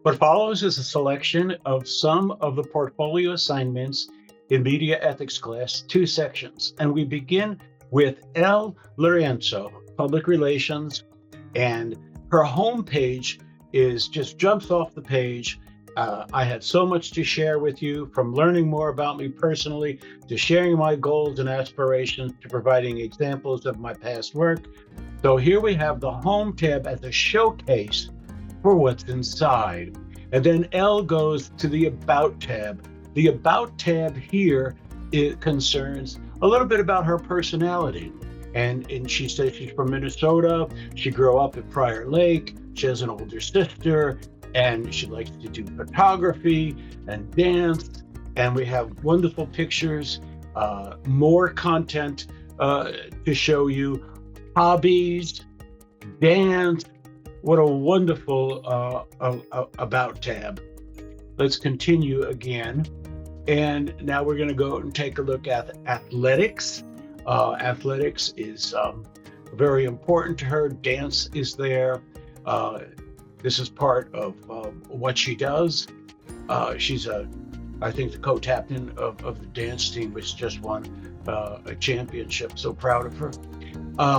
What follows is a selection of some of the portfolio assignments in media ethics class, two sections. And we begin with Elle Lorenzo, public relations, and her homepage is just jumps off the page. I have so much to share with you, from learning more about me personally to sharing my goals and aspirations to providing examples of my past work. So here we have the home tab as a showcase for what's inside. And then L goes to the About tab. The About tab here, it concerns a little bit about her personality. And she says she's from Minnesota. She grew up at Prior Lake. She has an older sister, and she likes to do photography and dance. And we have wonderful pictures, more content to show you, hobbies, dance. What a wonderful About tab. Let's continue again. And now we're going to go and take a look at athletics. Athletics is very important to her. Dance is there. This is part of what she does. She's I think the co-captain of the dance team, which just won a championship. So proud of her.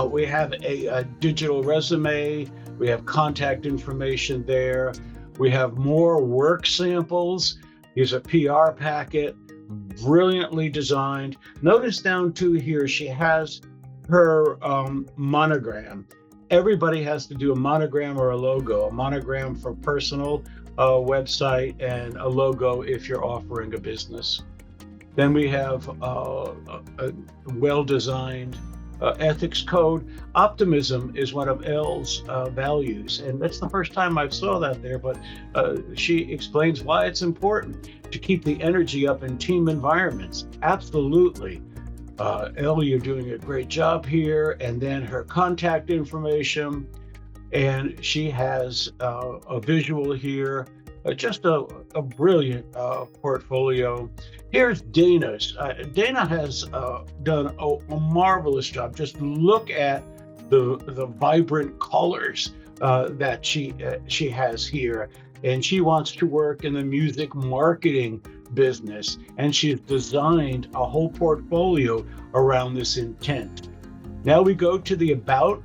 We have a digital resume. We have contact information there. We have more work samples. Here's a PR packet, brilliantly designed. Notice down to here, she has her monogram. Everybody has to do a monogram or a logo. A monogram for personal website, and a logo if you're offering a business. Then we have a well-designed ethics code. Optimism is one of Elle's values, and that's the first time I saw that there, but she explains why it's important to keep the energy up in team environments. Absolutely. Elle, you're doing a great job here. And then her contact information, and she has a visual here, just a brilliant portfolio. Here's Dana's. Dana has done a marvelous job. Just look at the vibrant colors that she has here. And she wants to work in the music marketing business, and she's designed a whole portfolio around this intent. Now we go to the About,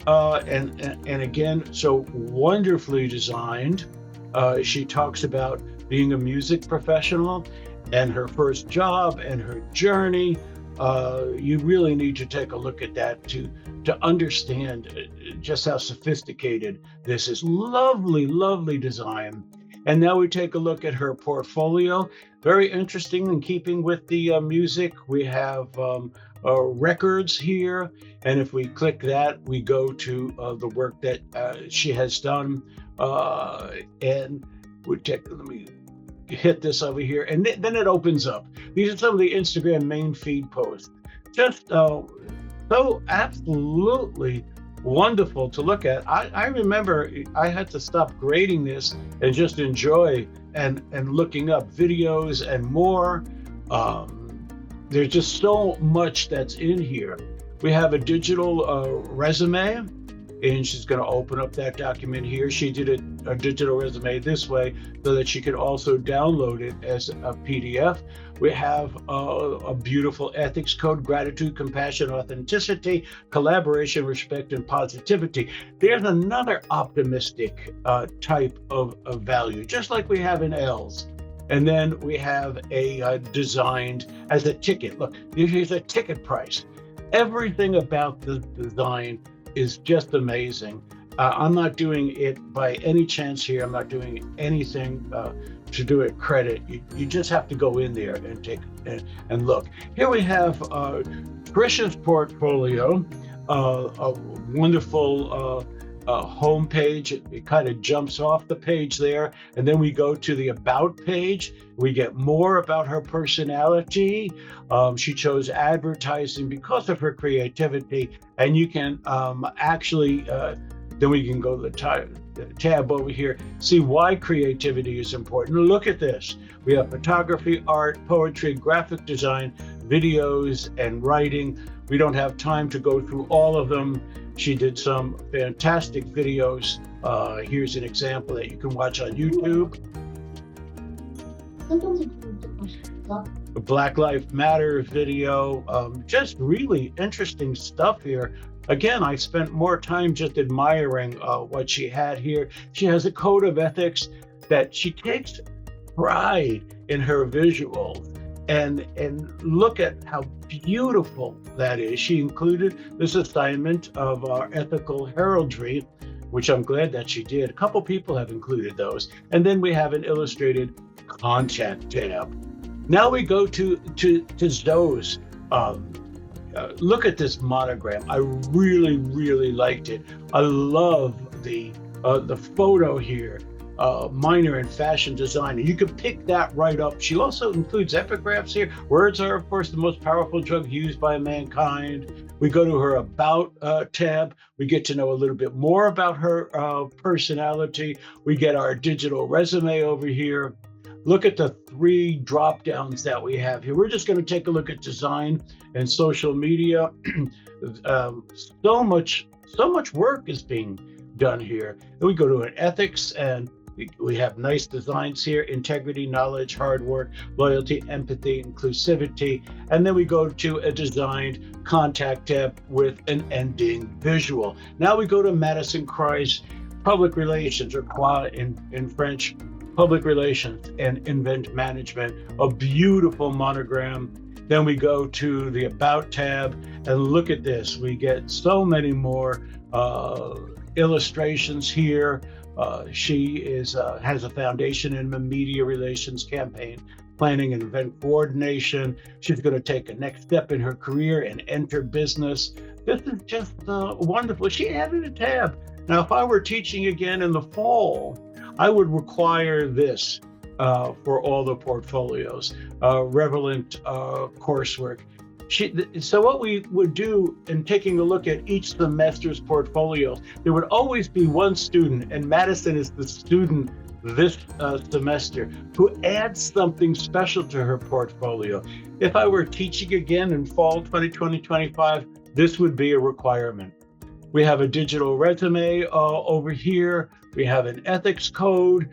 and again, so wonderfully designed. She talks about being a music professional and her first job and her journey. You really need to take a look at that to understand just how sophisticated this is. Lovely, lovely design. And now we take a look at her portfolio. Very interesting, in keeping with the music. We have records here. And if we click that, we go to the work that she has done. And we let me hit this over here. And then it opens up. These are some of the Instagram main feed posts. Just so absolutely wonderful to look at. I remember I had to stop grading this and just enjoy and looking up videos and more. There's just so much that's in here. We have a digital resume, and she's going to open up that document here. She did a digital resume this way so that she could also download it as a PDF. We have a beautiful ethics code: gratitude, compassion, authenticity, collaboration, respect, and positivity. There's another optimistic type of value, just like we have in L's. And then we have a designed as a ticket. Look, here's a ticket price. Everything about the design is just amazing. I'm not doing it by any chance here. I'm not doing anything to do it credit. You just have to go in there and take and look. Here we have Trisha's portfolio, a wonderful homepage. It kind of jumps off the page there, and then we go to the About page. We get more about her personality. She chose advertising because of her creativity, and you can actually then we can go to the tab over here, see why creativity is important. Look at this. We have photography, art, poetry, graphic design, videos, and writing. We don't have time to go through all of them. She did some fantastic videos. Here's an example that you can watch on YouTube. Black Lives Matter video, just really interesting stuff here. Again, I spent more time just admiring what she had here. She has a code of ethics that she takes pride in her visuals. And look at how beautiful that is. She included this assignment of our ethical heraldry, which I'm glad that she did. A couple people have included those. And then we have an illustrated contact tab. Now we go to Zoe's. Look at this monogram. I really, really liked it. I love the photo here. Minor in fashion design. You can pick that right up. She also includes epigraphs here. Words are, of course, the most powerful drug used by mankind. We go to her About tab. We get to know a little bit more about her personality. We get our digital resume over here. Look at the 3 drop downs that we have here. We're just going to take a look at design and social media. So much work is being done here. Then we go to an ethics, and we have nice designs here: integrity, knowledge, hard work, loyalty, empathy, inclusivity. And then we go to a designed contact tab with an ending visual. Now we go to Madison Christ, public relations, or quoi in French, public relations and event management, a beautiful monogram. Then we go to the About tab, and look at this. We get so many more illustrations here. She has a foundation in media relations, campaign planning, and event coordination. She's going to take a next step in her career and enter business. This is just wonderful. She added a tab. Now, if I were teaching again in the fall, I would require this for all the portfolios, relevant coursework. So what we would do in taking a look at each semester's portfolios, there would always be one student, and Madison is the student this semester, who adds something special to her portfolio. If I were teaching again in fall 2020-25, this would be a requirement. We have a digital resume over here. We have an ethics code,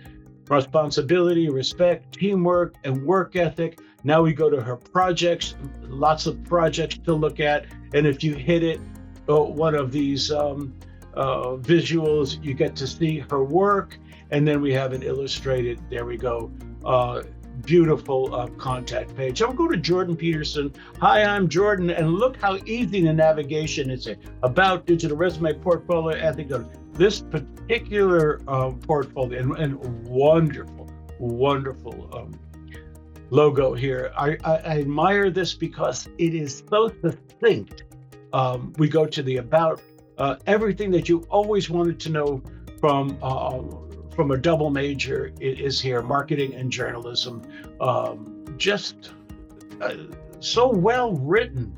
responsibility, respect, teamwork, and work ethic. Now we go to her projects, lots of projects to look at. And if you hit it, one of these visuals, you get to see her work. And then we have an illustrated, there we go, beautiful contact page. I'll go to Jordan Peterson. Hi, I'm Jordan. And look how easy the navigation is. About, digital resume, portfolio, ethics. This particular portfolio and wonderful logo here. I admire this because it is so succinct. We go to the About, everything that you always wanted to know from a double major is here: marketing and journalism. Just so well written.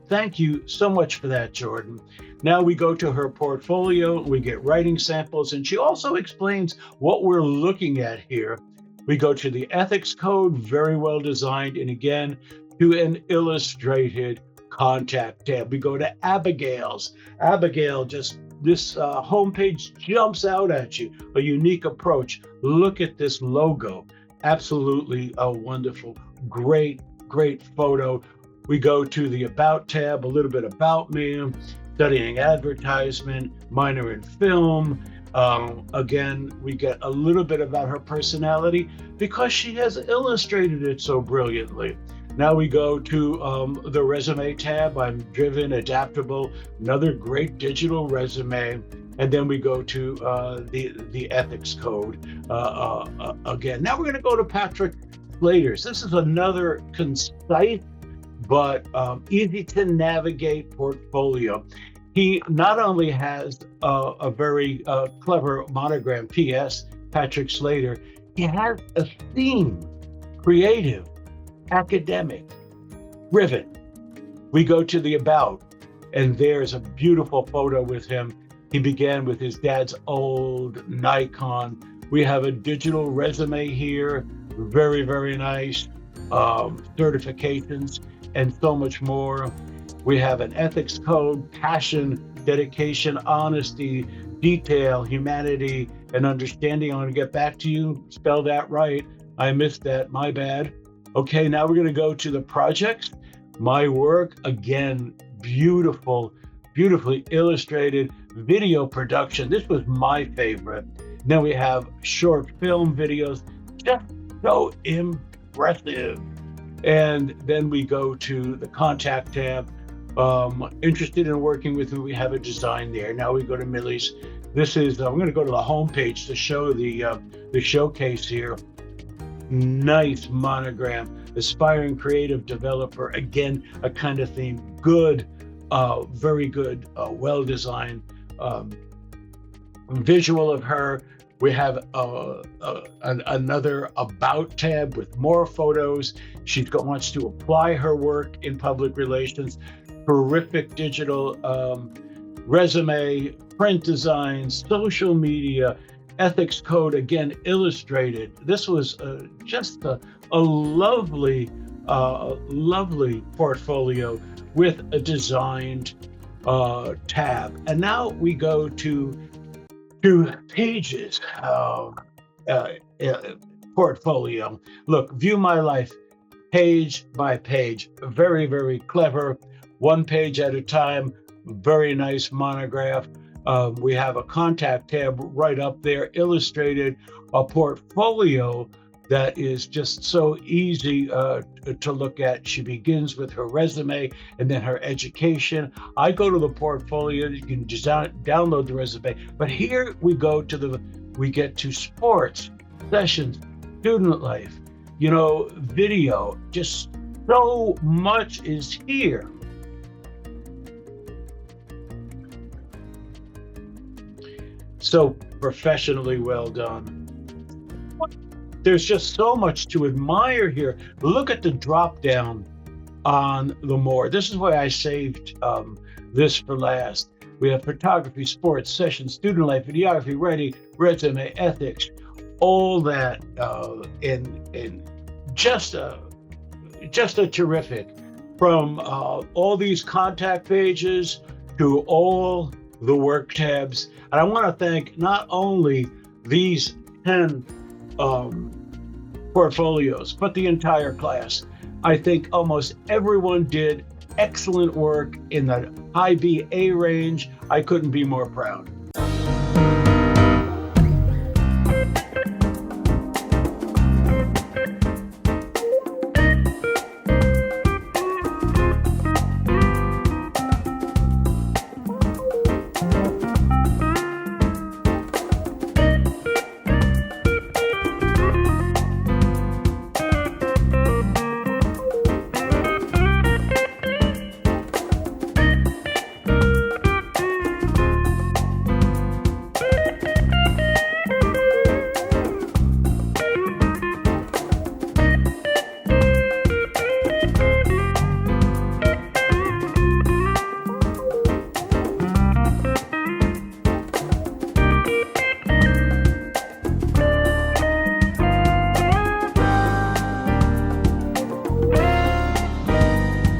Thank you so much for that, Jordan. Now we go to her portfolio, we get writing samples, and she also explains what we're looking at here. We go to the ethics code, very well designed, and again, to an illustrated contact tab. We go to Abigail's. Abigail, just this homepage jumps out at you, a unique approach. Look at this logo. Absolutely wonderful. Great photo. We go to the About tab, a little bit about me, studying advertisement, minor in film. Again, we get a little bit about her personality because she has illustrated it so brilliantly. Now we go to the resume tab. I'm driven, adaptable, another great digital resume. And then we go to the ethics code again. Now we're going to go to Patrick Slater's. This is another concise but easy to navigate portfolio. He not only has a very clever monogram, P.S., Patrick Slater, he has a theme: creative, academic, driven. We go to the About, and there's a beautiful photo with him. He began with his dad's old Nikon. We have a digital resume here, very, very nice, certifications, and so much more. We have an ethics code, passion dedication, honesty, detail, humanity, and understanding. I'm going to get back to you. Spell that right. I missed that. My bad. Okay, now we're going to go to the projects. My work, again, beautiful, beautifully illustrated video production. This was my favorite. Then we have short film videos, just so impressive. And then we go to the contact tab. Interested in working with me, we have a design there. Now we go to Millie's. This is, I'm going to go to the home page to show the showcase here. Nice monogram, aspiring creative developer. Again, a kind of theme. Good, very good, well-designed visual of her. We have another about tab with more photos. She wants to apply her work in public relations. Terrific digital resume, print designs, social media, ethics code, again, illustrated. This was just a lovely, lovely portfolio with a designed tab. And now we go to Pages portfolio. Look, view my life page by page. Very, very clever. One page at a time. Very nice monograph. We have a contact tab right up there, illustrated, a portfolio that is just so easy to look at. She begins with her resume and then her education. I go to the portfolio. You can just download the resume. But here we get to sports, sessions, student life, video. Just so much is here. So professionally well done. There's just so much to admire here. Look at the drop down on the more. This is why I saved this for last. We have photography, sports, sessions, student life, videography, writing, resume, ethics, all that in just a terrific, from all these contact pages to all the work tabs. And I want to thank not only these 10 portfolios, but the entire class. I think almost everyone did excellent work in the high BA range. I couldn't be more proud.